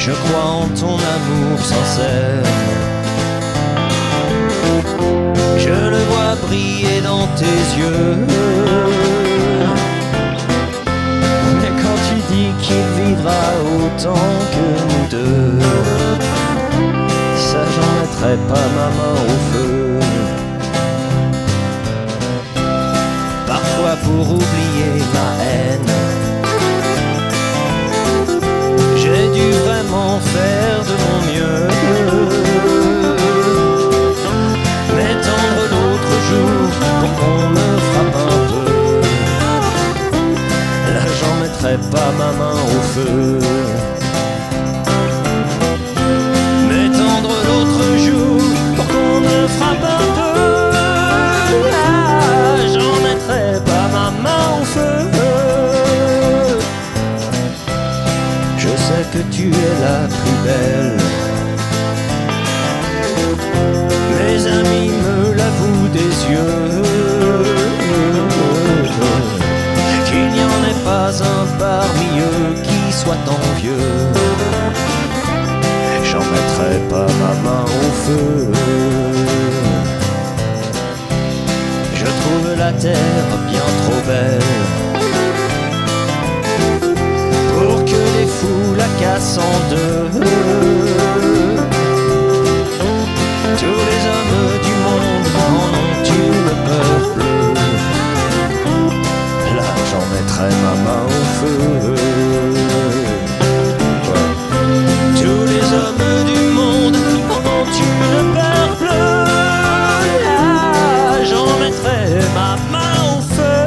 Je crois en ton amour sincère. Je le vois briller dans tes yeux. Mais quand tu dis qu'il vivra autant que nous deux, ça j'en mettrai pas ma main au feu. Parfois pour oublier ma haine, j'ai dû vraiment faire de mon mieux. Mais tendre l'autre jour pour qu'on me frappe un peu, là j'en mettrai pas ma main au feu. Mais tendre l'autre jour pour qu'on me frappe un peu, là j'en mettrai pas ma main au feu. Je sais que tu es la plus belle, mes amis me l'avouent des yeux, qu'il n'y en ait pas un parmi eux qui soit envieux. J'en mettrai pas ma main au feu. Je trouve la terre bien trop belle pour que les fous la cassent en deux. Tous les hommes du monde en ont une peur bleue. Là j'en mettrai ma main au feu. Ouais. Tous les hommes du monde en ont une peur bleue. Là j'en mettrai ma main au feu.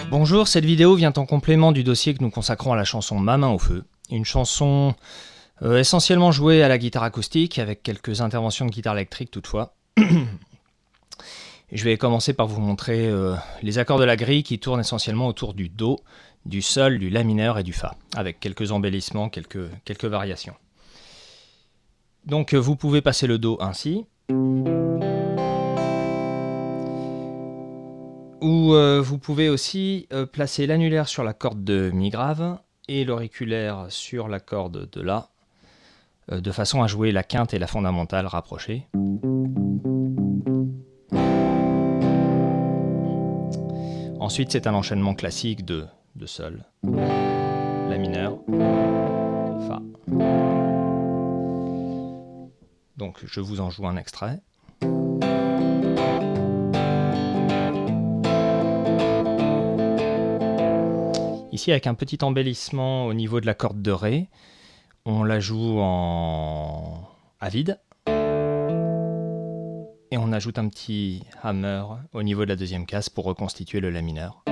Bonjour, cette vidéo vient en complément du dossier que nous consacrons à la chanson Ma main au feu. Une chanson essentiellement jouée à la guitare acoustique, avec quelques interventions de guitare électrique toutefois. Je vais commencer par vous montrer les accords de la grille qui tournent essentiellement autour du Do, du Sol, du La mineur et du Fa, avec quelques embellissements, quelques variations. Donc vous pouvez passer le Do ainsi. Ou vous pouvez aussi placer l'annulaire sur la corde de Mi grave et l'auriculaire sur la corde de La, de façon à jouer la quinte et la fondamentale rapprochées. Ensuite, c'est un enchaînement classique de Sol, La mineur, Fa. Donc je vous en joue un extrait. Ici, avec un petit embellissement au niveau de la corde de Ré, on la joue à vide. Et on ajoute un petit hammer au niveau de la deuxième case pour reconstituer le La mineur.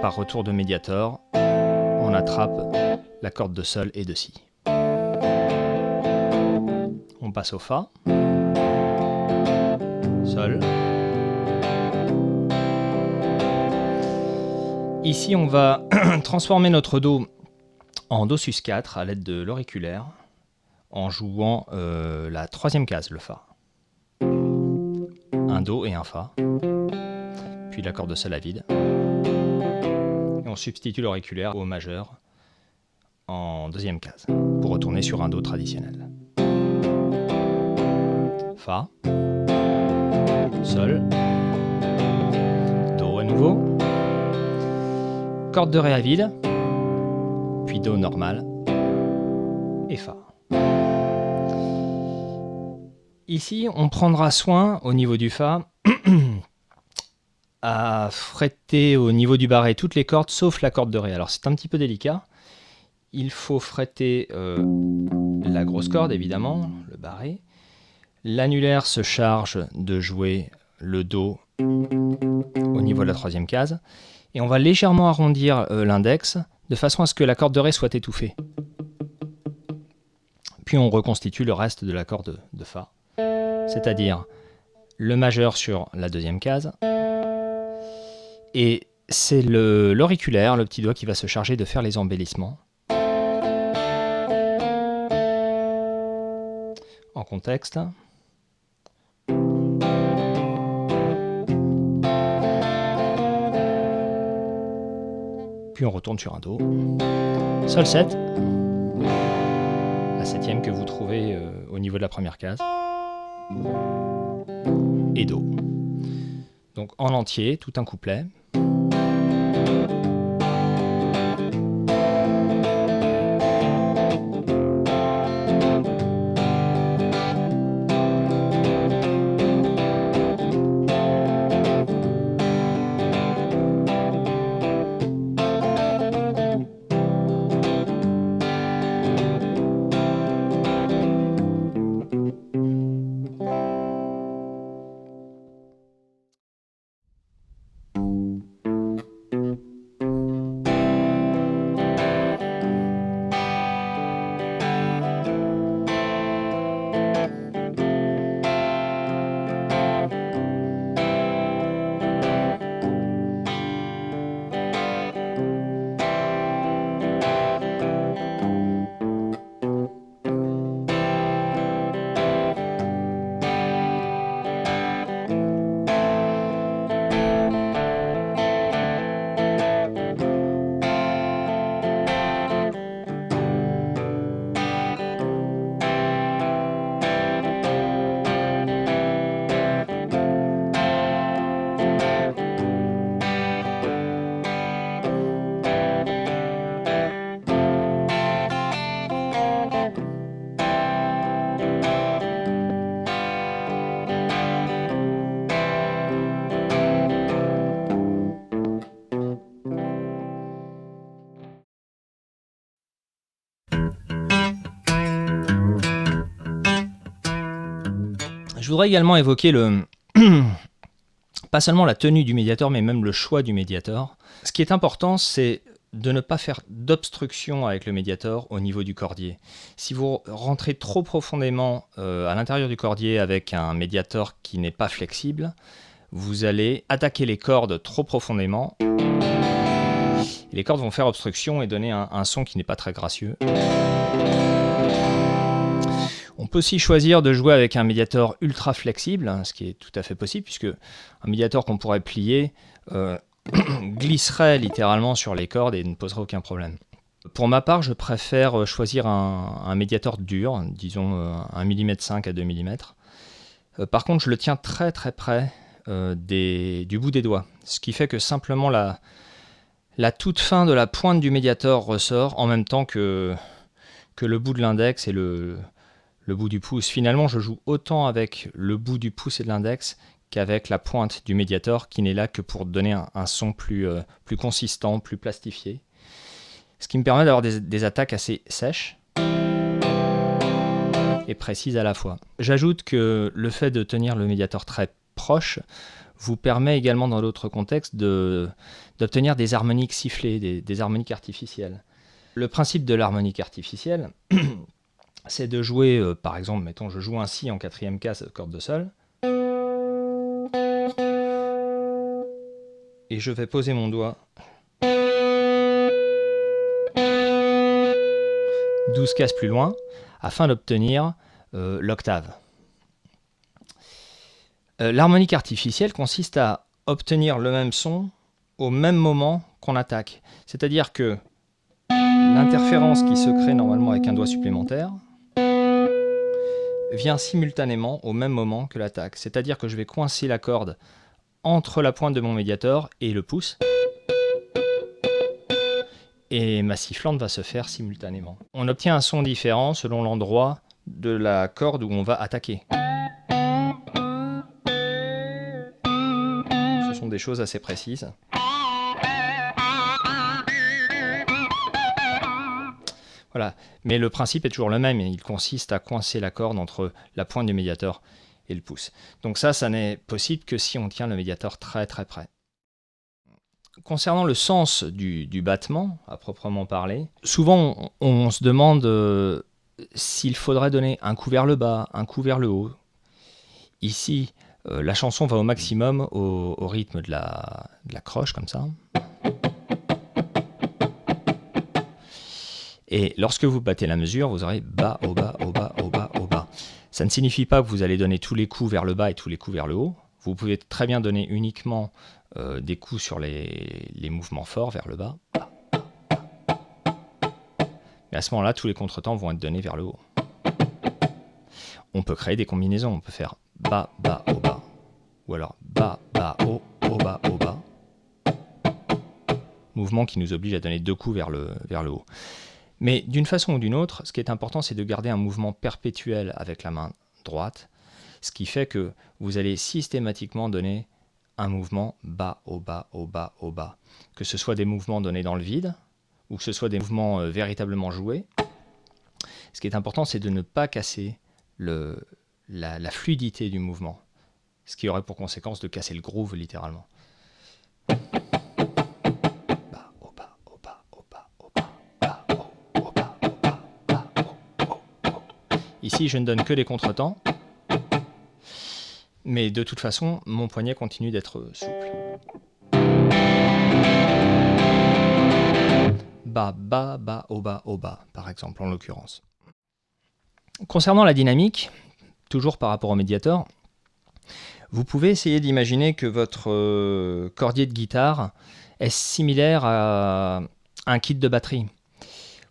Par retour de médiator, on attrape la corde de Sol et de Si. On passe au Fa, Sol. Ici, on va transformer notre Do en Do sus 4 à l'aide de l'auriculaire en jouant la troisième case, le Fa. Un Do et un Fa, puis la corde de Sol à vide. Et on substitue l'auriculaire au majeur en deuxième case pour retourner sur un Do traditionnel. Fa, Sol, Do à nouveau. Corde de Ré à vide, puis Do normal, et Fa. Ici, on prendra soin, au niveau du Fa, à fretter au niveau du barré toutes les cordes, sauf la corde de Ré. Alors c'est un petit peu délicat. Il faut fretter la grosse corde, évidemment, le barré. L'annulaire se charge de jouer le Do au niveau de la troisième case. Et on va légèrement arrondir l'index de façon à ce que la corde de Ré soit étouffée. Puis on reconstitue le reste de l'accord de Fa, c'est-à-dire le majeur sur la deuxième case et c'est l'auriculaire, le petit doigt qui va se charger de faire les embellissements. En contexte. Puis on retourne sur un Do. Sol 7. La septième que vous trouvez au niveau de la première case. Et Do. Donc en entier, tout un couplet. Je voudrais également évoquer pas seulement la tenue du médiator, mais même le choix du médiator. Ce qui est important, c'est de ne pas faire d'obstruction avec le médiator au niveau du cordier. Si vous rentrez trop profondément à l'intérieur du cordier avec un médiator qui n'est pas flexible, vous allez attaquer les cordes trop profondément. Et les cordes vont faire obstruction et donner un son qui n'est pas très gracieux. On peut aussi choisir de jouer avec un médiator ultra flexible, ce qui est tout à fait possible, puisque un médiator qu'on pourrait plier glisserait littéralement sur les cordes et ne poserait aucun problème. Pour ma part, je préfère choisir un médiator dur, disons 1,5 mm à 2 mm. Par contre, je le tiens très très près du bout des doigts, ce qui fait que simplement la toute fin de la pointe du médiator ressort en même temps que le bout de l'index et le bout du pouce. Finalement, je joue autant avec le bout du pouce et de l'index qu'avec la pointe du médiator qui n'est là que pour donner un son plus consistant, plus plastifié. Ce qui me permet d'avoir des attaques assez sèches et précises à la fois. J'ajoute que le fait de tenir le médiator très proche vous permet également dans d'autres contextes d'obtenir des harmoniques sifflées, des harmoniques artificielles. Le principe de l'harmonique artificielle, c'est de jouer, par exemple, mettons, je joue un Si en quatrième case, corde de Sol, et je vais poser mon doigt 12 cases plus loin, afin d'obtenir l'octave. L'harmonique artificielle consiste à obtenir le même son au même moment qu'on attaque. C'est-à-dire que l'interférence qui se crée normalement avec un doigt supplémentaire vient simultanément au même moment que l'attaque. C'est-à-dire que je vais coincer la corde entre la pointe de mon médiator et le pouce, et ma sifflante va se faire simultanément. On obtient un son différent selon l'endroit de la corde où on va attaquer. Ce sont des choses assez précises. Voilà, mais le principe est toujours le même, il consiste à coincer la corde entre la pointe du médiator et le pouce. Donc ça n'est possible que si on tient le médiator très très près. Concernant le sens du battement, à proprement parler, souvent on se demande s'il faudrait donner un coup vers le bas, un coup vers le haut. Ici, la chanson va au maximum au rythme de la croche, comme ça. Et lorsque vous battez la mesure, vous aurez bas, au bas, au bas, au bas, au bas. Ça ne signifie pas que vous allez donner tous les coups vers le bas et tous les coups vers le haut. Vous pouvez très bien donner uniquement des coups sur les mouvements forts vers le bas. Mais à ce moment-là, tous les contretemps vont être donnés vers le haut. On peut créer des combinaisons. On peut faire bas, bas, au bas. Ou alors bas, bas, haut, bas, au bas. Mouvement qui nous oblige à donner 2 coups vers le haut. Mais d'une façon ou d'une autre, ce qui est important, c'est de garder un mouvement perpétuel avec la main droite, ce qui fait que vous allez systématiquement donner un mouvement bas, au bas, au bas, au bas. Que ce soit des mouvements donnés dans le vide, ou que ce soit des mouvements véritablement joués. Ce qui est important, c'est de ne pas casser la fluidité du mouvement, ce qui aurait pour conséquence de casser le groove littéralement. Ici, je ne donne que les contretemps, mais de toute façon, mon poignet continue d'être souple. Bas, bas, bas, au bas, par exemple, en l'occurrence. Concernant la dynamique, toujours par rapport au médiator, vous pouvez essayer d'imaginer que votre cordier de guitare est similaire à un kit de batterie.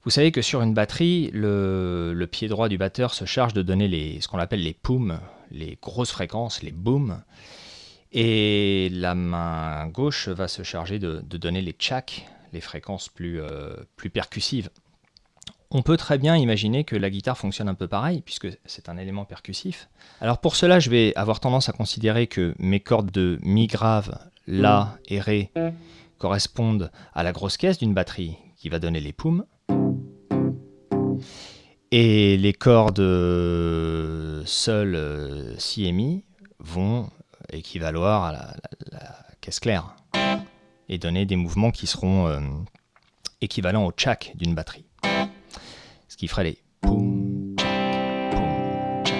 Vous savez que sur une batterie, le pied droit du batteur se charge de donner ce qu'on appelle les poums, les grosses fréquences, les booms, et la main gauche va se charger de donner les tchaks, les fréquences plus percussives. On peut très bien imaginer que la guitare fonctionne un peu pareil, puisque c'est un élément percussif. Alors pour cela, je vais avoir tendance à considérer que mes cordes de mi grave, la et ré correspondent à la grosse caisse d'une batterie qui va donner les poums. Et les cordes sol, si et mi vont équivaloir à la caisse claire et donner des mouvements qui seront équivalents au tchak d'une batterie. Ce qui ferait les poum, tchak, poum, tchak.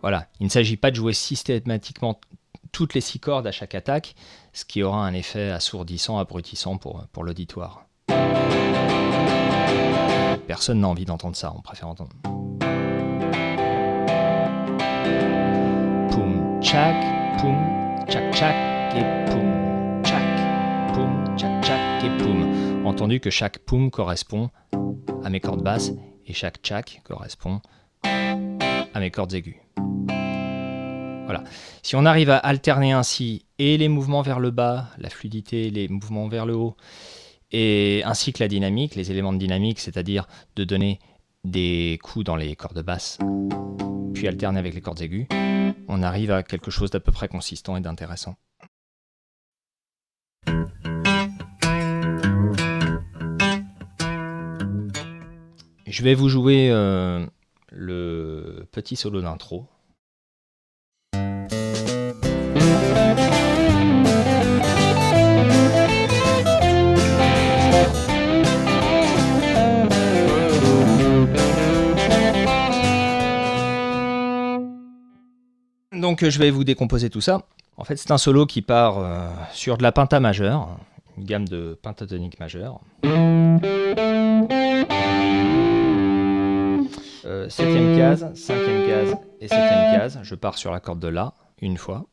Voilà, il ne s'agit pas de jouer systématiquement toutes les 6 cordes à chaque attaque, ce qui aura un effet assourdissant, abrutissant pour l'auditoire. Personne n'a envie d'entendre ça, on préfère entendre poum, tchak, tchak, et poum, tchak, poum, tchak, et poum. Entendu que chaque poum correspond à mes cordes basses et chaque tchak correspond à mes cordes aiguës. Voilà. Si on arrive à alterner ainsi et les mouvements vers le bas, la fluidité, les mouvements vers le haut, et ainsi que la dynamique, les éléments de dynamique, c'est-à-dire de donner des coups dans les cordes basses, puis alterner avec les cordes aiguës, on arrive à quelque chose d'à peu près consistant et d'intéressant. Je vais vous jouer le petit solo d'intro. Donc je vais vous décomposer tout ça. En fait, c'est un solo qui part sur de la penta majeure, une gamme de pentatonique majeure. 7e case, 5e case et 7e case. Je pars sur la corde de La une fois,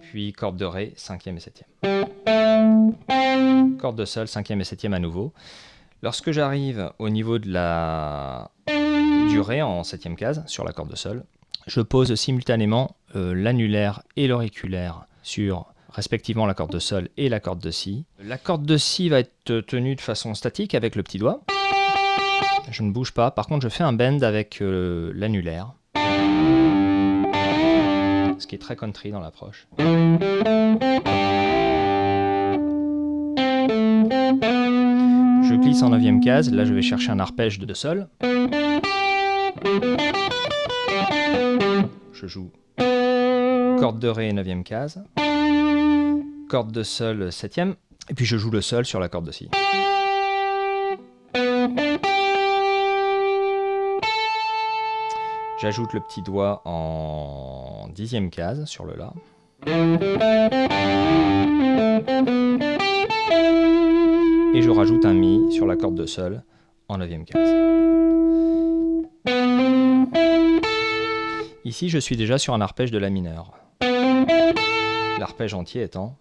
puis corde de Ré, 5e et 7e. Corde de Sol, 5e et 7e à nouveau. Lorsque j'arrive au niveau de du Ré en 7e case, sur la corde de Sol, je pose simultanément l'annulaire et l'auriculaire sur respectivement la corde de Sol et la corde de Si. La corde de Si va être tenue de façon statique avec le petit doigt. Je ne bouge pas, par contre je fais un bend avec l'annulaire, ce qui est très country dans l'approche. Je glisse en 9e case, là je vais chercher un arpège de Sol. Je joue corde de Ré 9e case, corde de Sol 7e, et puis je joue le Sol sur la corde de Si. J'ajoute le petit doigt en 10e case sur le La. Et je rajoute un Mi sur la corde de Sol en 9e case. Ici, je suis déjà sur un arpège de La mineur. L'arpège entier étant...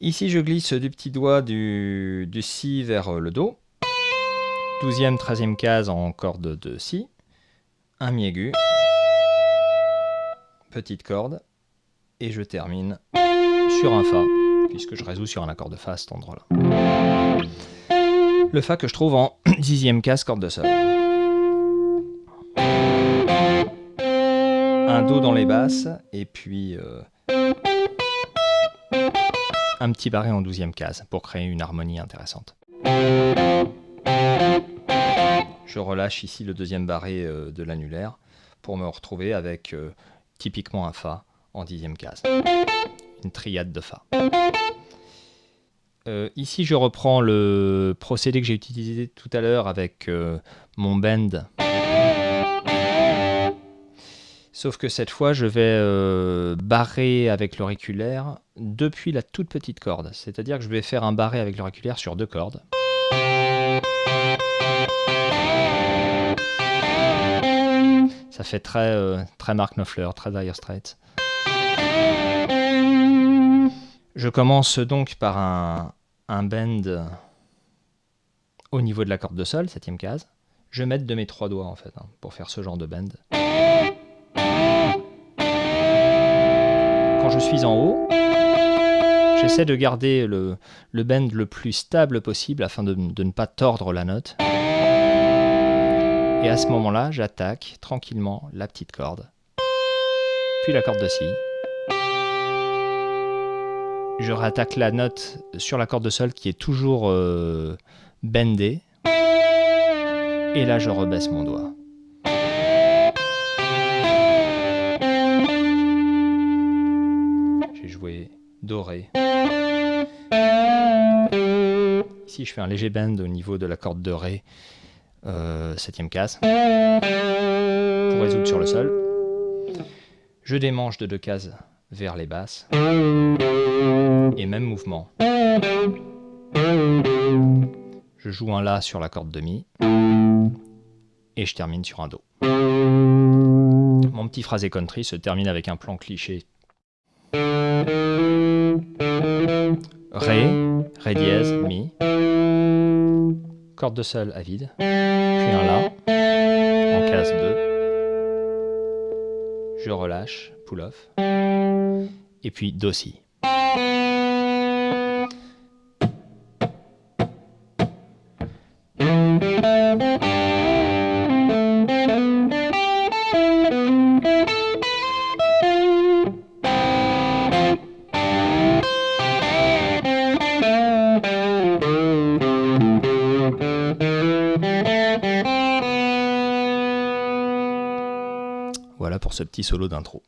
Ici, je glisse du petit doigt du Si vers le Do. 12e, 13e case en corde de Si. Un Mi aigu. Petite corde. Et je termine sur un Fa, puisque je résous sur un accord de Fa à cet endroit-là. Le Fa que je trouve en 10e case corde de Sol. Un Do dans les basses, et puis un petit barré en 12e case pour créer une harmonie intéressante. Je relâche ici le deuxième barré de l'annulaire pour me retrouver avec typiquement un Fa en 10e case. Une triade de Fa. Ici, je reprends le procédé que j'ai utilisé tout à l'heure avec mon bend. Sauf que cette fois, je vais barrer avec l'auriculaire depuis la toute petite corde. C'est-à-dire que je vais faire un barré avec l'auriculaire sur 2 cordes. Ça fait très Mark Knopfler, très Dire Straits. Je commence donc par un bend au niveau de la corde de Sol, 7e case. Je vais mettre de mes 3 doigts en fait, pour faire ce genre de bend. Quand je suis en haut, j'essaie de garder le bend le plus stable possible afin de ne pas tordre la note. Et à ce moment-là, j'attaque tranquillement la petite corde, puis la corde de Si. Je réattaque la note sur la corde de Sol qui est toujours bendée. Et là, je rebaisse mon doigt. J'ai joué Do, Ré. Ici, je fais un léger bend au niveau de la corde de Ré, 7e case, pour résoudre sur le Sol. Je démange de 2 cases vers les basses. Et même mouvement. Je joue un La sur la corde de Mi. Et je termine sur un Do. Mon petit phrasé country se termine avec un plan cliché. Ré, Ré dièse, Mi. Corde de Sol à vide. Puis un La en case 2. Je relâche, pull off. Et puis Do, Si. Voilà pour ce petit solo d'intro.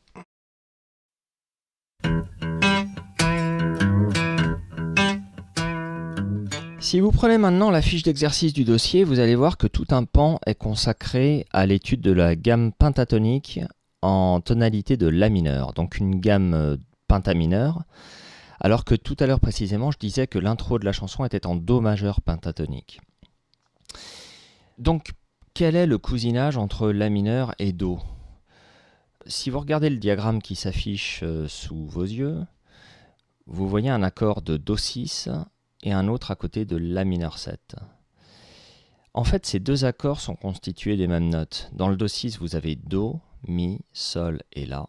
Si vous prenez maintenant la fiche d'exercice du dossier, vous allez voir que tout un pan est consacré à l'étude de la gamme pentatonique en tonalité de La mineur, donc une gamme pentamineure, alors que tout à l'heure précisément je disais que l'intro de la chanson était en Do majeur pentatonique. Donc quel est le cousinage entre La mineur et Do ? Si vous regardez le diagramme qui s'affiche sous vos yeux, vous voyez un accord de Do6 et un autre à côté de La mineur 7. En fait, ces deux accords sont constitués des mêmes notes. Dans le Do6, vous avez Do, Mi, Sol et La.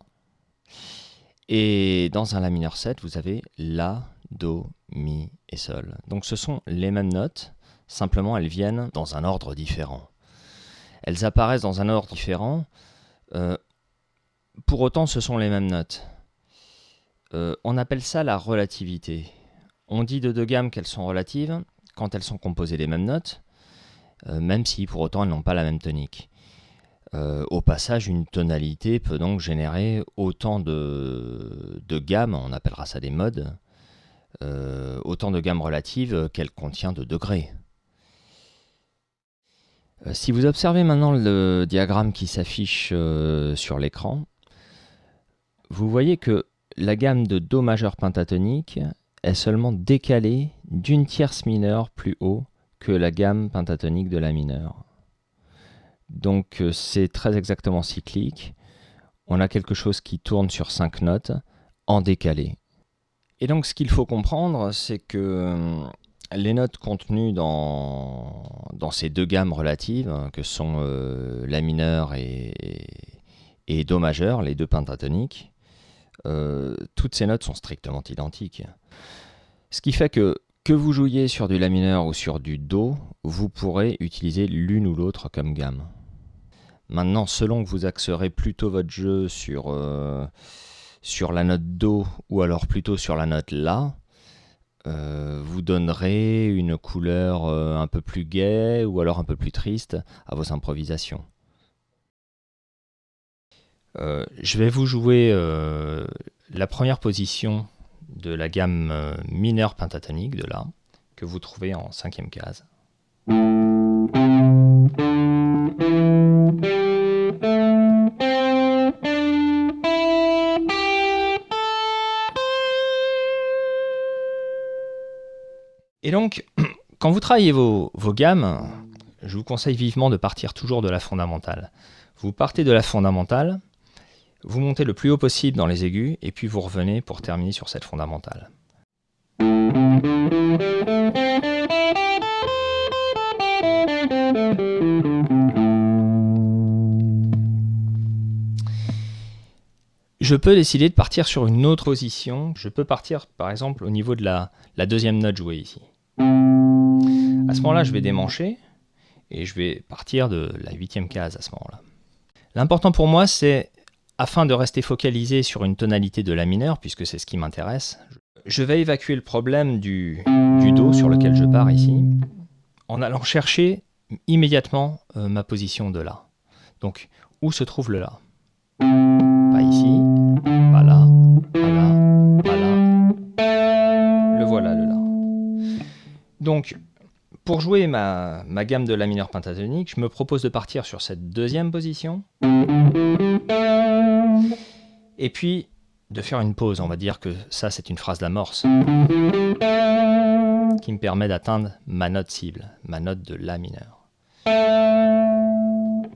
Et dans un La mineur 7, vous avez La, Do, Mi et Sol. Donc ce sont les mêmes notes, simplement elles viennent dans un ordre différent. Elles apparaissent dans un ordre différent, pour autant ce sont les mêmes notes. On appelle ça la relativité. On dit de deux gammes qu'elles sont relatives quand elles sont composées des mêmes notes, même si pour autant elles n'ont pas la même tonique. Au passage, une tonalité peut donc générer autant de gammes, on appellera ça des modes, autant de gammes relatives qu'elle contient de degrés. Si vous observez maintenant le diagramme qui s'affiche sur l'écran, vous voyez que la gamme de Do majeur pentatonique est seulement décalée d'une tierce mineure plus haut que la gamme pentatonique de La mineur. Donc c'est très exactement cyclique. On a quelque chose qui tourne sur 5 notes en décalé. Et donc ce qu'il faut comprendre, c'est que les notes contenues dans ces deux gammes relatives, que sont La mineur et Do majeur, les deux pentatoniques, toutes ces notes sont strictement identiques. Ce qui fait que vous jouiez sur du La mineur ou sur du Do, vous pourrez utiliser l'une ou l'autre comme gamme. Maintenant, selon que vous axerez plutôt votre jeu sur la note Do ou alors plutôt sur la note La, vous donnerez une couleur un peu plus gaie ou alors un peu plus triste à vos improvisations. Je vais vous jouer la première position de la gamme mineure pentatonique de La, que vous trouvez en 5e case. Et donc, quand vous travaillez vos gammes, je vous conseille vivement de partir toujours de la fondamentale. Vous partez de la fondamentale, vous montez le plus haut possible dans les aigus, et puis vous revenez pour terminer sur cette fondamentale. Je peux décider de partir sur une autre position. Je peux partir, par exemple, au niveau de la deuxième note jouée ici. À ce moment-là, je vais démancher et je vais partir de la 8e case à ce moment-là. L'important pour moi, c'est, afin de rester focalisé sur une tonalité de La mineur, puisque c'est ce qui m'intéresse, je vais évacuer le problème du Do sur lequel je pars ici, en allant chercher immédiatement ma position de La. Donc, où se trouve le La? Pas ici, pas là, pas là, pas là. Le voilà, le La. Donc, pour jouer ma gamme de La mineur pentatonique, je me propose de partir sur cette deuxième position. Et puis, de faire une pause. On va dire que ça, c'est une phrase d'amorce qui me permet d'atteindre ma note cible, ma note de La mineur.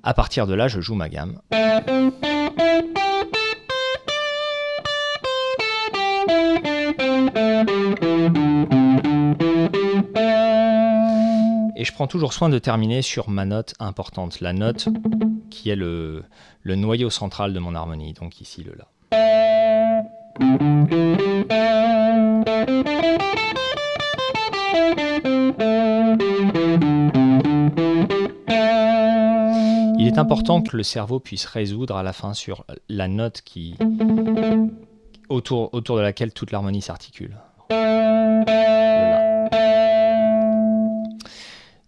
À partir de là, je joue ma gamme. Et je prends toujours soin de terminer sur ma note importante, la note qui est le noyau central de mon harmonie, donc ici le La. Il est important que le cerveau puisse résoudre à la fin sur la note autour de laquelle toute l'harmonie s'articule.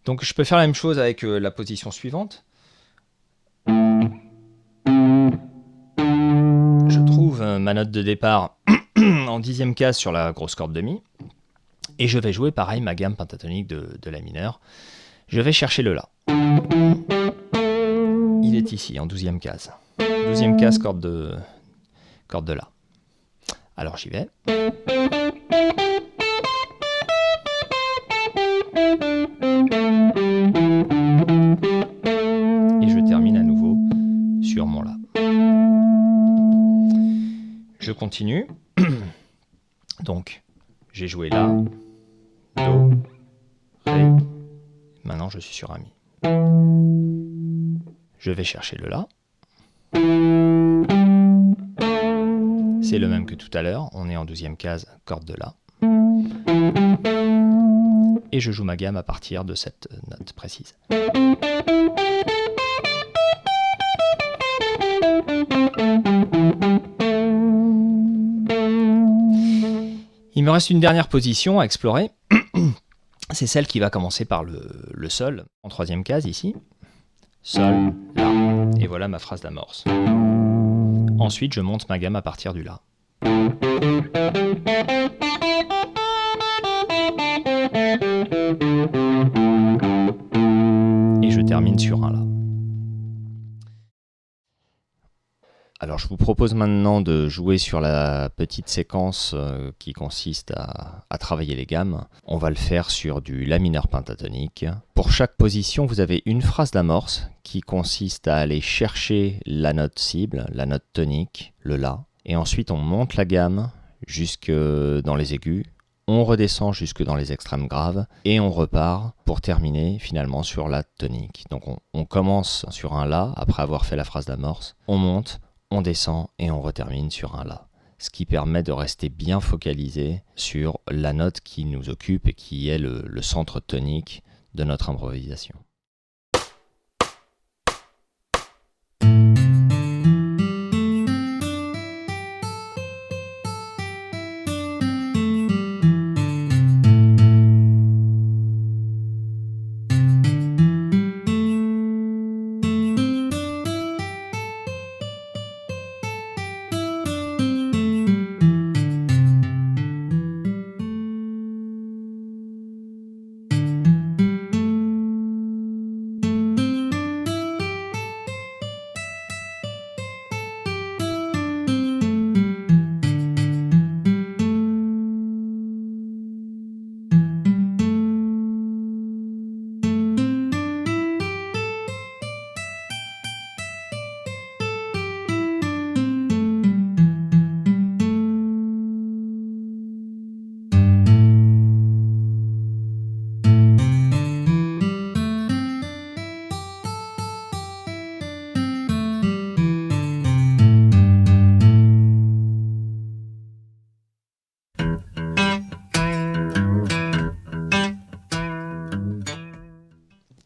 Donc je peux faire la même chose avec la position suivante. Je trouve ma note de départ en 10e case sur la grosse corde de Mi. Et je vais jouer pareil ma gamme pentatonique de La mineur. Je vais chercher le La. Il est ici, en 12e case. 12e case, corde de La. Alors j'y vais. Et je termine à nouveau sur mon La. Je continue. Donc, j'ai joué La, Do, Ré. Maintenant, je suis sur un Mi. Je vais chercher le La. C'est le même que tout à l'heure. On est en 12e case, corde de La. Et je joue ma gamme à partir de cette note précise. Il me reste une dernière position à explorer. C'est celle qui va commencer par le Sol, en 3e case ici. Sol, La. Et voilà ma phrase d'amorce. Ensuite, je monte ma gamme à partir du La. Et je termine sur un La. Alors je vous propose maintenant de jouer sur la petite séquence qui consiste à travailler les gammes. On va le faire sur du La mineur pentatonique. Pour chaque position, vous avez une phrase d'amorce qui consiste à aller chercher la note cible, la note tonique, le La. Et ensuite on monte la gamme jusque dans les aigus, on redescend jusque dans les extrêmes graves et on repart pour terminer finalement sur la tonique. Donc on commence sur un La après avoir fait la phrase d'amorce, on monte, on descend et on retermine sur un La. Ce qui permet de rester bien focalisé sur la note qui nous occupe et qui est le centre tonique de notre improvisation.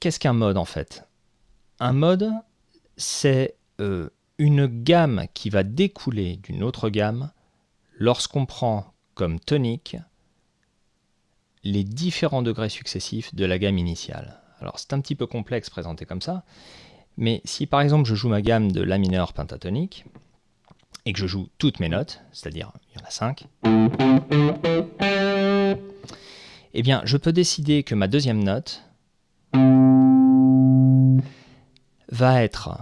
Qu'est-ce qu'un mode en fait? Un mode, c'est une gamme qui va découler d'une autre gamme lorsqu'on prend comme tonique les différents degrés successifs de la gamme initiale. Alors c'est un petit peu complexe présenté comme ça, mais si par exemple je joue ma gamme de La mineur pentatonique et que je joue toutes mes notes, c'est-à-dire il y en a 5, eh bien je peux décider que ma deuxième note va être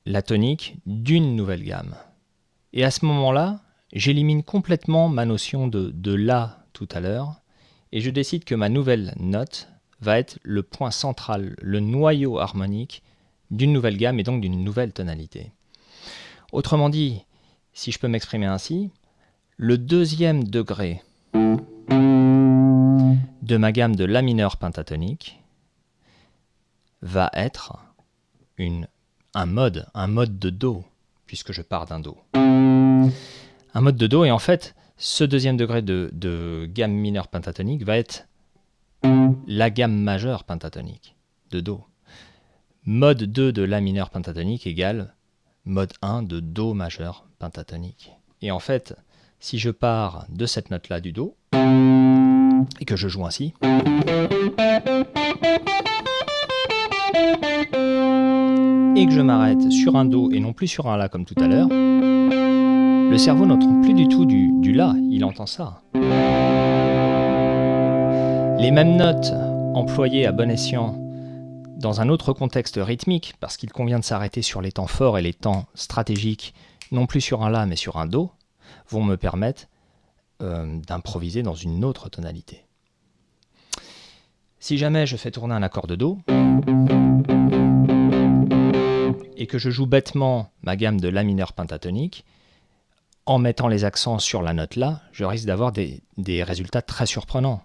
la tonique d'une nouvelle gamme. Et à ce moment-là, j'élimine complètement ma notion de La tout à l'heure et je décide que ma nouvelle note va être le point central, le noyau harmonique d'une nouvelle gamme et donc d'une nouvelle tonalité. Autrement dit, si je peux m'exprimer ainsi, le deuxième degré de ma gamme de La mineur pentatonique va être un mode de Do, puisque je pars d'un Do. Un mode de Do, et en fait, ce deuxième degré de gamme mineure pentatonique va être la gamme majeure pentatonique de Do. Mode 2 de La mineur pentatonique égale mode 1 de Do majeur pentatonique. Et en fait, si je pars de cette note-là du Do, et que je joue ainsi, et que je m'arrête sur un Do et non plus sur un La comme tout à l'heure, le cerveau n'entend plus du tout du La, il entend ça. Les mêmes notes employées à bon escient dans un autre contexte rythmique, parce qu'il convient de s'arrêter sur les temps forts et les temps stratégiques, non plus sur un La mais sur un Do, vont me permettre d'improviser dans une autre tonalité. Si jamais je fais tourner un accord de Do, et que je joue bêtement ma gamme de La mineur pentatonique, en mettant les accents sur la note La, je risque d'avoir des résultats très surprenants.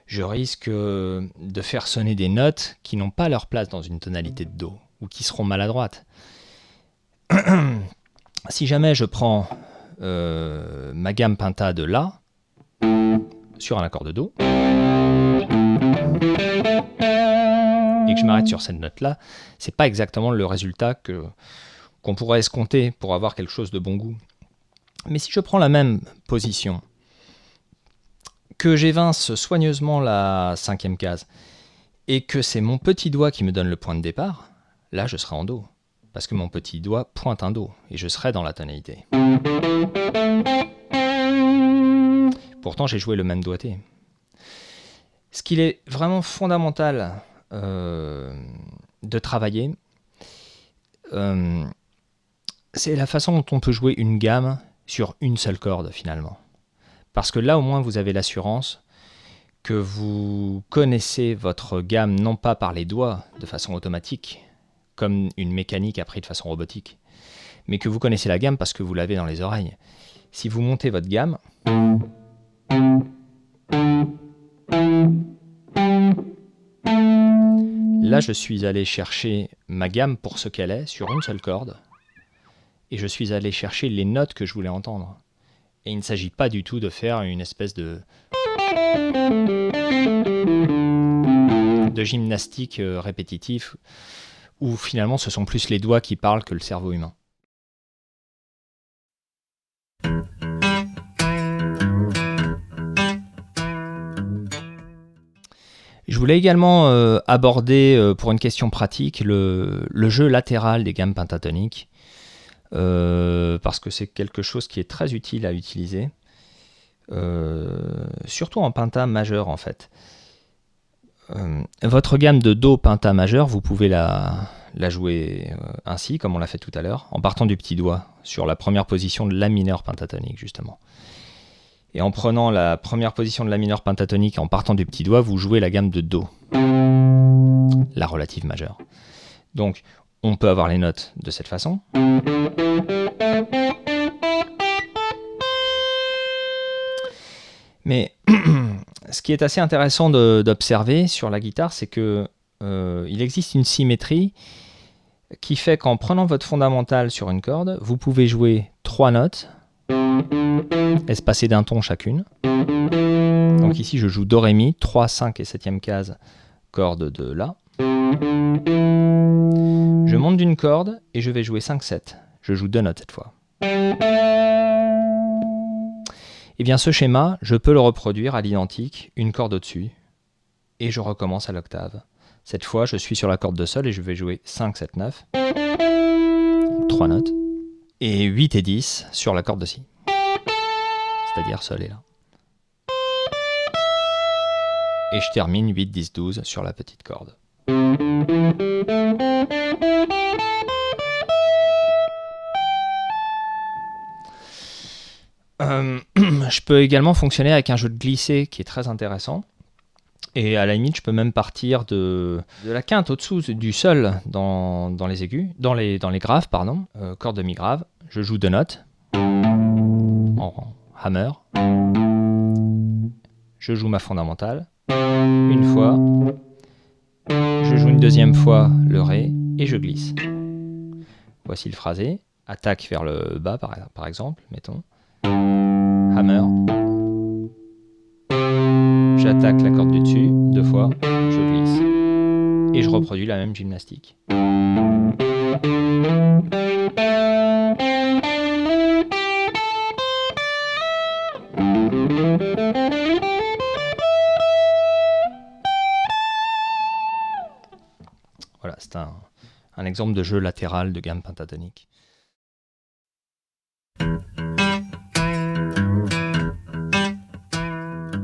Je risque de faire sonner des notes qui n'ont pas leur place dans une tonalité de Do, ou qui seront maladroites. Si jamais je prends ma gamme penta de La, sur un accord de Do, et que je m'arrête sur cette note-là, c'est pas exactement le résultat qu'on pourrait escompter pour avoir quelque chose de bon goût. Mais si je prends la même position, que j'évince soigneusement la cinquième case, et que c'est mon petit doigt qui me donne le point de départ, là je serai en Do, parce que mon petit doigt pointe un Do, et je serai dans la tonalité. Pourtant j'ai joué le même doigté. Ce qu'il est vraiment fondamental de travailler, c'est la façon dont on peut jouer une gamme sur une seule corde finalement. Parce que là au moins vous avez l'assurance que vous connaissez votre gamme non pas par les doigts de façon automatique, comme une mécanique apprise de façon robotique, mais que vous connaissez la gamme parce que vous l'avez dans les oreilles. Si vous montez votre gamme, là je suis allé chercher ma gamme pour ce qu'elle est sur une seule corde, et je suis allé chercher les notes que je voulais entendre. Et il ne s'agit pas du tout de faire une espèce de gymnastique répétitif, où finalement ce sont plus les doigts qui parlent que le cerveau humain. Je voulais également aborder, pour une question pratique, le jeu latéral des gammes pentatoniques, parce que c'est quelque chose qui est très utile à utiliser, surtout en penta majeur en fait. Votre gamme de Do penta majeur, vous pouvez la jouer ainsi, comme on l'a fait tout à l'heure, en partant du petit doigt, sur la première position de La mineur pentatonique justement. Et en prenant la première position de La mineur pentatonique en partant du petit doigt, vous jouez la gamme de Do, la relative majeure. Donc, on peut avoir les notes de cette façon. Mais ce qui est assez intéressant d'observer sur la guitare, c'est que il existe une symétrie qui fait qu'en prenant votre fondamentale sur une corde, vous pouvez jouer 3 notes, espacées d'un ton chacune. Donc ici, je joue Do, Ré, Mi, 3, 5 et 7e case, corde de La. Je monte d'une corde et je vais jouer 5, 7. Je joue 2 notes cette fois. Et bien ce schéma, je peux le reproduire à l'identique, une corde au-dessus, et je recommence à l'octave. Cette fois, je suis sur la corde de Sol et je vais jouer 5, 7, 9, 3 notes, et 8 et 10 sur la corde de Si, c'est-à-dire Sol et La. Et je termine 8, 10, 12 sur la petite corde. Je peux également fonctionner avec un jeu de glissé qui est très intéressant. Et à la limite, je peux même partir de la quinte au-dessous du Sol dans les aigus, dans les graves, pardon, corde de Mi grave. Je joue 2 notes en hammer. Je joue ma fondamentale une fois. Je joue une deuxième fois le Ré et je glisse. Voici le phrasé. Attaque vers le bas, par exemple, mettons. Hammer. J'attaque la corde du dessus, 2 fois, je glisse. Et je reproduis la même gymnastique. Voilà, c'est un exemple de jeu latéral de gamme pentatonique.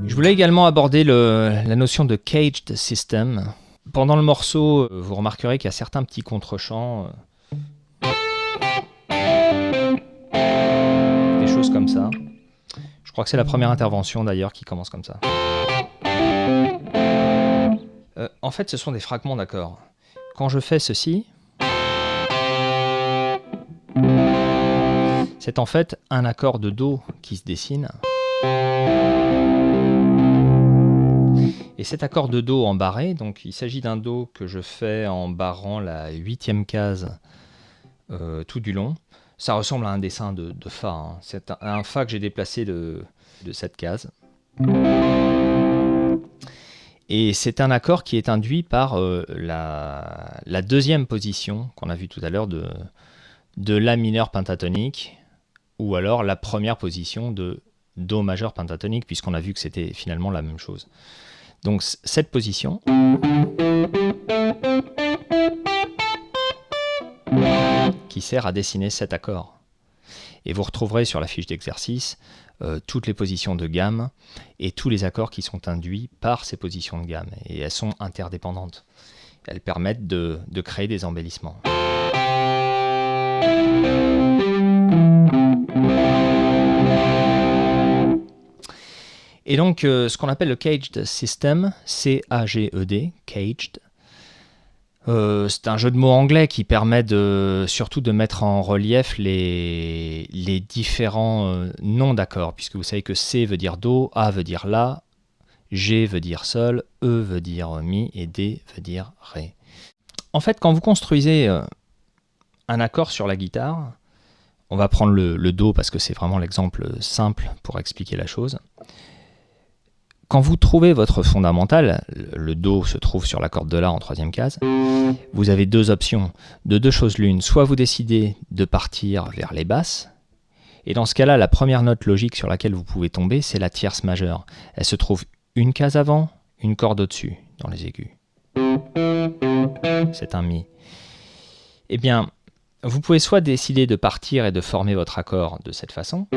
Je voulais également aborder la notion de caged system. Pendant le morceau, vous remarquerez qu'il y a certains petits contre-champs, des choses comme ça. Je crois que c'est la première intervention d'ailleurs qui commence comme ça. En fait, ce sont des fragments d'accords. Quand je fais ceci, c'est en fait un accord de Do qui se dessine. Et cet accord de Do en barré, donc il s'agit d'un Do que je fais en barrant la 8e case tout du long. Ça ressemble à un dessin de Fa. Hein. C'est un Fa que j'ai déplacé de cette case. Et c'est un accord qui est induit par la deuxième position qu'on a vue tout à l'heure de La mineur pentatonique, ou alors la première position de Do majeur pentatonique, puisqu'on a vu que c'était finalement la même chose. Donc cette position, qui sert à dessiner cet accord. Et vous retrouverez sur la fiche d'exercice toutes les positions de gamme et tous les accords qui sont induits par ces positions de gamme. Et elles sont interdépendantes. Elles permettent de créer des embellissements. Et donc, ce qu'on appelle le Caged System, C-A-G-E-D, Caged, c'est un jeu de mots anglais qui permet surtout de mettre en relief les différents noms d'accords, puisque vous savez que C veut dire Do, A veut dire La, G veut dire Sol, E veut dire Mi et D veut dire Ré. En fait, quand vous construisez un accord sur la guitare, on va prendre le Do parce que c'est vraiment l'exemple simple pour expliquer la chose. Quand vous trouvez votre fondamental, le Do se trouve sur la corde de La en troisième case, vous avez deux options. De deux choses l'une, soit vous décidez de partir vers les basses, et dans ce cas-là, la première note logique sur laquelle vous pouvez tomber, c'est la tierce majeure. Elle se trouve une case avant, une corde au-dessus, dans les aigus. C'est un Mi. Eh bien, vous pouvez soit décider de partir et de former votre accord de cette façon,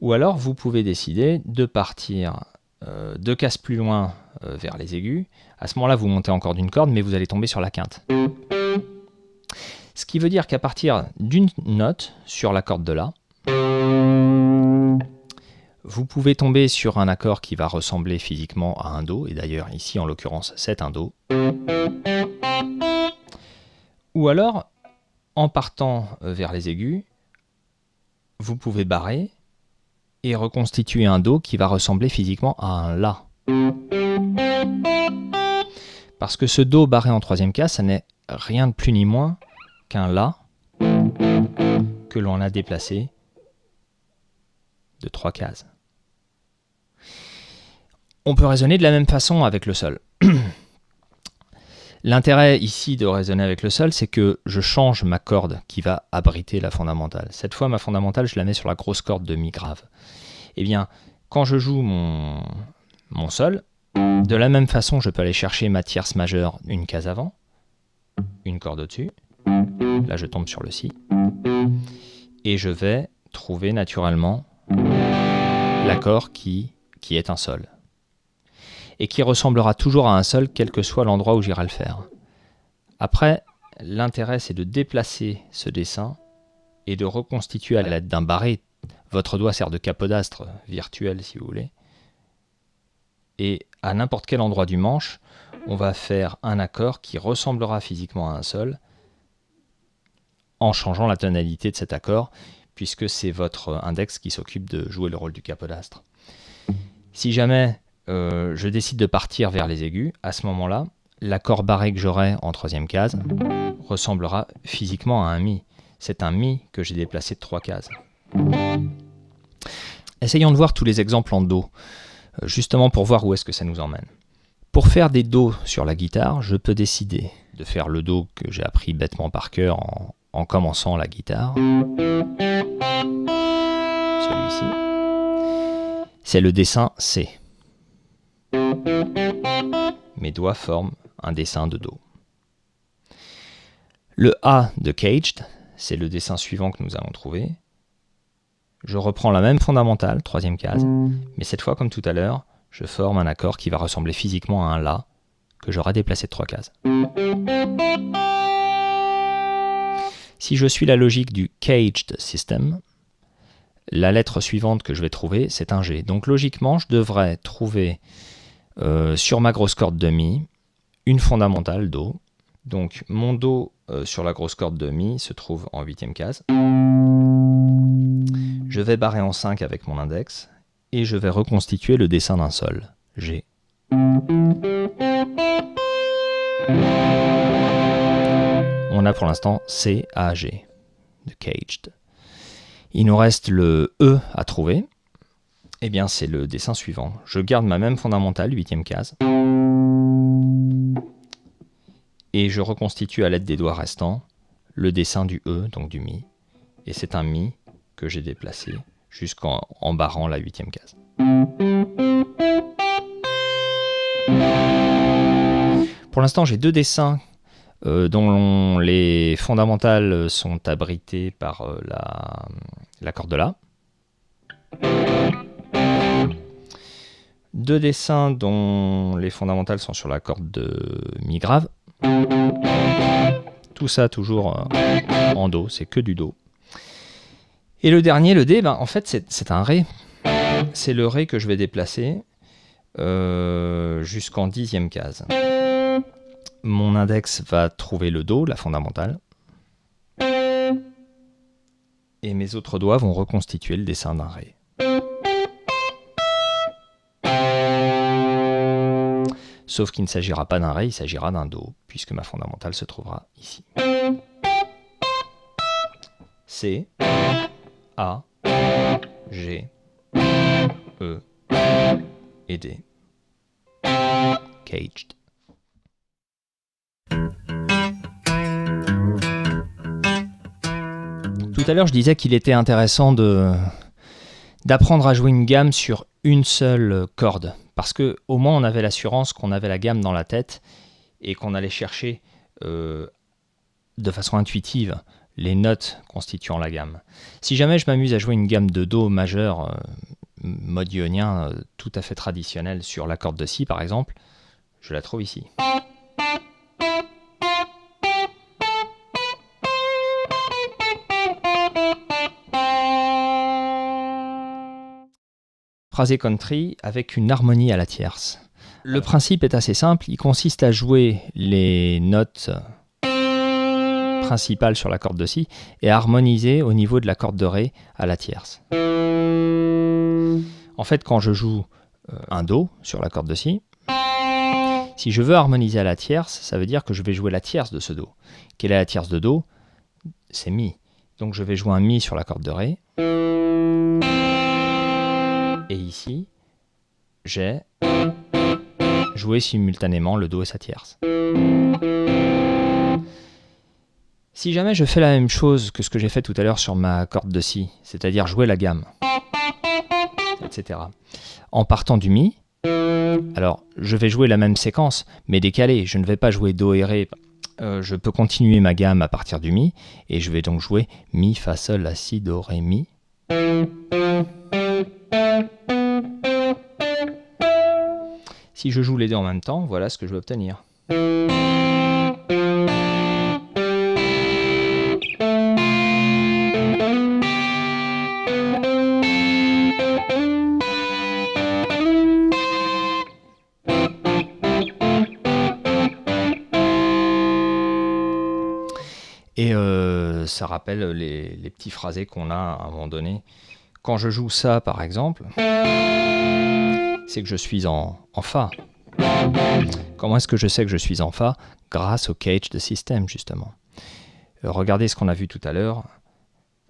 ou alors vous pouvez décider de partir deux cases plus loin vers les aigus. À ce moment-là, vous montez encore d'une corde, mais vous allez tomber sur la quinte. Ce qui veut dire qu'à partir d'une note sur la corde de La, vous pouvez tomber sur un accord qui va ressembler physiquement à un Do, et d'ailleurs ici en l'occurrence c'est un Do. Ou alors, en partant vers les aigus, vous pouvez barrer et reconstituer un Do qui va ressembler physiquement à un La. Parce que ce Do barré en troisième case, ça n'est rien de plus ni moins qu'un La que l'on a déplacé de 3 cases. On peut raisonner de la même façon avec le Sol. L'intérêt ici de raisonner avec le Sol, c'est que je change ma corde qui va abriter la fondamentale. Cette fois, ma fondamentale, je la mets sur la grosse corde de Mi grave. Eh bien, quand je joue mon Sol, de la même façon, je peux aller chercher ma tierce majeure une case avant, une corde au-dessus. Là, je tombe sur le Si. Et je vais trouver naturellement l'accord qui est un Sol. Et qui ressemblera toujours à un Sol, quel que soit l'endroit où j'irai le faire. Après, l'intérêt, c'est de déplacer ce dessin et de reconstituer à l'aide d'un barré. Votre doigt sert de capodastre virtuel, si vous voulez. Et à n'importe quel endroit du manche, on va faire un accord qui ressemblera physiquement à un Sol en changeant la tonalité de cet accord, puisque c'est votre index qui s'occupe de jouer le rôle du capodastre. Si jamais je décide de partir vers les aigus, à ce moment-là, l'accord barré que j'aurai en troisième case ressemblera physiquement à un Mi. C'est un Mi que j'ai déplacé de 3 cases. Essayons de voir tous les exemples en Do, justement pour voir où est-ce que ça nous emmène. Pour faire des Do sur la guitare, je peux décider de faire le Do que j'ai appris bêtement par cœur en commençant la guitare. Celui-ci. C'est le dessin C. Mes doigts forment un dessin de Do. Le A de Caged, c'est le dessin suivant que nous allons trouver. Je reprends la même fondamentale, troisième case, mais cette fois, comme tout à l'heure, je forme un accord qui va ressembler physiquement à un La que j'aurai déplacé de 3 cases. Si je suis la logique du Caged System, la lettre suivante que je vais trouver, c'est un G. Donc logiquement, je devrais trouver sur ma grosse corde de Mi une fondamentale Do. Donc mon Do sur la grosse corde de Mi se trouve en 8e case. Je vais barrer en 5 avec mon index et je vais reconstituer le dessin d'un Sol, G. On a pour l'instant C, A, G, de Caged. Il nous reste le E à trouver. Eh bien, c'est le dessin suivant. Je garde ma même fondamentale, 8e case. Et je reconstitue à l'aide des doigts restants le dessin du E, donc du Mi. Et c'est un Mi que j'ai déplacé jusqu'en barrant la 8e case. Pour l'instant, j'ai deux dessins dont les fondamentales sont abritées par la corde de La. 2 dessins dont les fondamentales sont sur la corde de Mi grave. Tout ça toujours en Do, c'est que du Do. Et le dernier, le D, en fait c'est un Ré. C'est le Ré que je vais déplacer jusqu'en 10e case. Mon index va trouver le Do, la fondamentale. Et mes autres doigts vont reconstituer le dessin d'un Ré. Sauf qu'il ne s'agira pas d'un Ré, il s'agira d'un Do, puisque ma fondamentale se trouvera ici. C, A, G, E et D. Caged. Tout à l'heure, je disais qu'il était intéressant d'apprendre à jouer une gamme sur une seule corde, parce que au moins on avait l'assurance qu'on avait la gamme dans la tête et qu'on allait chercher de façon intuitive les notes constituant la gamme. Si jamais je m'amuse à jouer une gamme de Do majeur, mode ionien tout à fait traditionnel sur la corde de Si par exemple, je la trouve ici. Phrasé country avec une harmonie à la tierce. Le principe est assez simple, il consiste à jouer les notes principales sur la corde de Si et à harmoniser au niveau de la corde de Ré à la tierce. En fait, quand je joue un Do sur la corde de Si je veux harmoniser à la tierce, ça veut dire que je vais jouer la tierce de ce Do. Quelle est la tierce de Do? C'est Mi. Donc je vais jouer un Mi sur la corde de Ré. Et ici, j'ai joué simultanément le Do et sa tierce. Si jamais je fais la même chose que ce que j'ai fait tout à l'heure sur ma corde de Si, c'est-à-dire jouer la gamme, etc., en partant du Mi, alors je vais jouer la même séquence, mais décalée. Je ne vais pas jouer Do et Ré. Je peux continuer ma gamme à partir du Mi, et je vais donc jouer Mi, Fa, Sol, La, Si, Do, Ré, Mi. Si je joue les deux en même temps, voilà ce que je vais obtenir. Et ça rappelle les petits phrasés qu'on a à un moment donné. Quand je joue ça, par exemple, c'est que je suis en Fa. Comment est-ce que je sais que je suis en Fa? Grâce au caged system, justement. Regardez ce qu'on a vu tout à l'heure.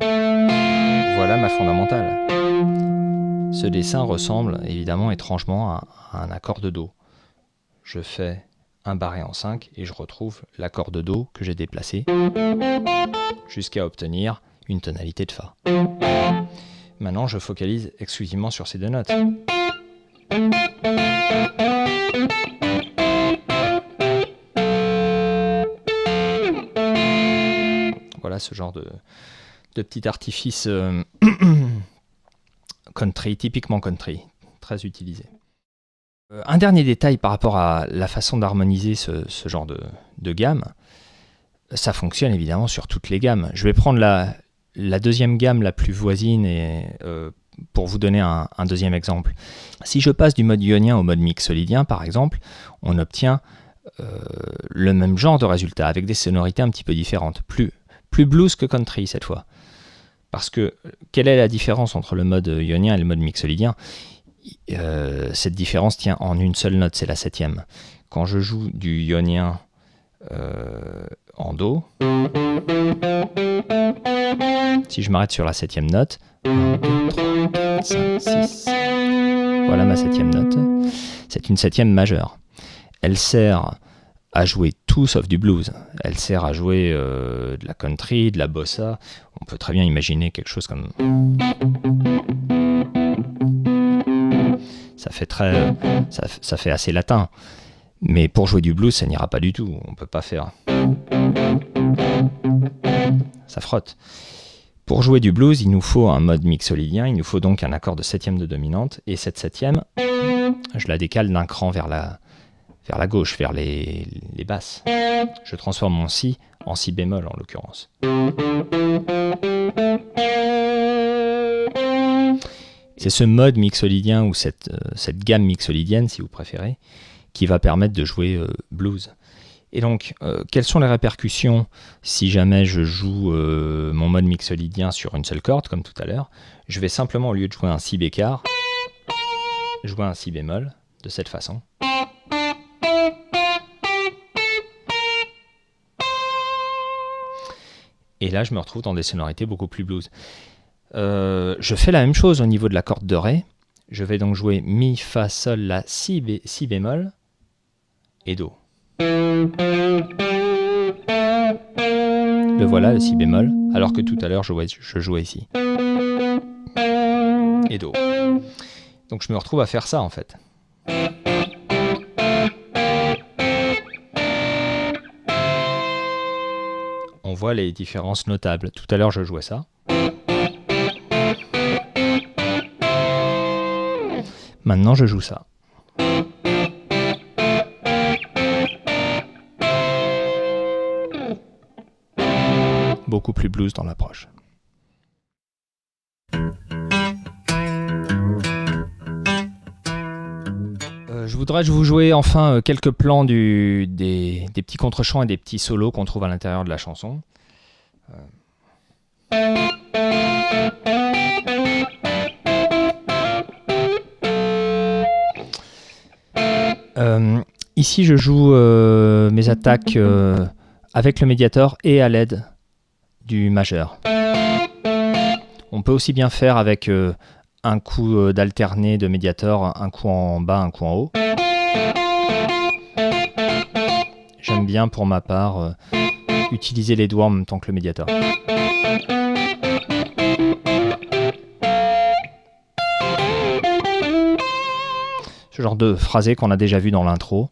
Voilà ma fondamentale. Ce dessin ressemble évidemment étrangement à un accord de Do. Je fais un barré en 5 et je retrouve l'accord de Do que j'ai déplacé jusqu'à obtenir une tonalité de Fa. Maintenant, je focalise exclusivement sur ces deux notes. Voilà ce genre de petit artifice country, typiquement country, très utilisé. Un dernier détail par rapport à la façon d'harmoniser ce genre de gamme, ça fonctionne évidemment sur toutes les gammes. Je vais prendre la deuxième gamme la plus voisine pour vous donner un deuxième exemple. Si je passe du mode ionien au mode mixolydien par exemple, on obtient le même genre de résultat avec des sonorités un petit peu différentes, plus blues que country cette fois. Parce que quelle est la différence entre le mode ionien et le mode mixolydien? Cette différence tient en une seule note, c'est la 7e. Quand je joue du ionien en Do, si je m'arrête sur la 7e note, 1, 2, 3, 4, 5, 6, voilà ma 7e note, c'est une 7e majeure. Elle sert à jouer tout sauf du blues. Elle sert à jouer de la country, de la bossa. On peut très bien imaginer quelque chose comme... Ça fait assez latin. Mais pour jouer du blues, ça n'ira pas du tout. On ne peut pas faire... Ça frotte. Pour jouer du blues, il nous faut un mode mixolydien, il nous faut donc un accord de septième de dominante, et cette septième, je la décale d'un cran vers la gauche, vers les basses. Je transforme mon si en si bémol en l'occurrence. C'est ce mode mixolydien ou cette gamme mixolydienne, si vous préférez, qui va permettre de jouer blues. Et donc, quelles sont les répercussions si jamais je joue mon mode mixolydien sur une seule corde, comme tout à l'heure? Je vais simplement, au lieu de jouer un si bécard, jouer un si bémol, de cette façon. Et là, je me retrouve dans des sonorités beaucoup plus blues. Je fais la même chose au niveau de la corde de Ré. Je vais donc jouer Mi, Fa, Sol, La, Si bémol et Do. Le voilà, le Si bémol, alors que tout à l'heure je jouais ici. Et Do. Donc je me retrouve à faire ça en fait. On voit les différences notables. Tout à l'heure je jouais ça. Maintenant je joue ça. Beaucoup plus blues dans l'approche. Je voudrais vous jouer enfin quelques plans des petits contre-chants et des petits solos qu'on trouve à l'intérieur de la chanson. Ici je joue mes attaques avec le médiator et à l'aide du majeur. On peut aussi bien faire avec un coup d'alterné de médiator, un coup en bas, un coup en haut. J'aime bien pour ma part utiliser les doigts en même temps que le médiator. Ce genre de phrasé qu'on a déjà vu dans l'intro.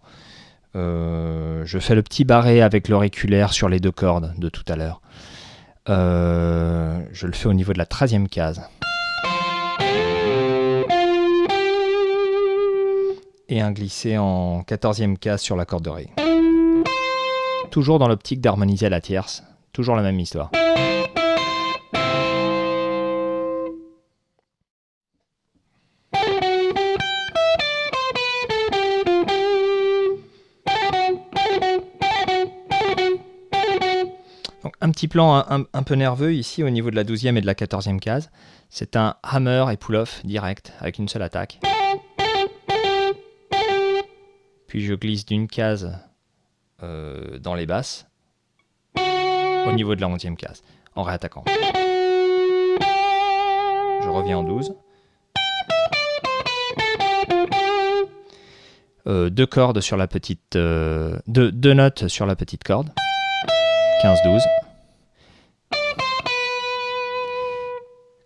Je fais le petit barré avec l'auriculaire sur les deux cordes de tout à l'heure. Je le fais au niveau de la 13e case. Et un glissé en 14e case sur la corde de Ré. Toujours dans l'optique d'harmoniser à la tierce. Toujours la même histoire. Donc, un petit plan un peu nerveux ici au niveau de la 12e et de la 14e case. C'est un hammer et pull-off direct avec une seule attaque. Puis je glisse d'une case dans les basses au niveau de la 11e case en réattaquant. Je reviens en 12. Deux cordes sur la petite... deux notes sur la petite corde. 15-12.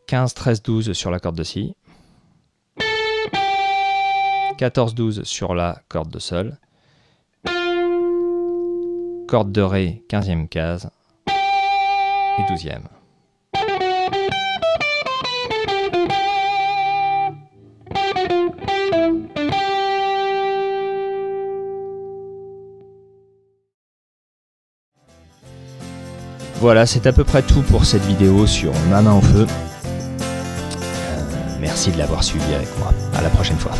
15-13-12 sur la corde de Si. 14-12 sur la corde de Sol. Corde de Ré, 15e case. Et 12e. Voilà, c'est à peu près tout pour cette vidéo sur Ma main au feu. Merci de l'avoir suivi avec moi. À la prochaine fois.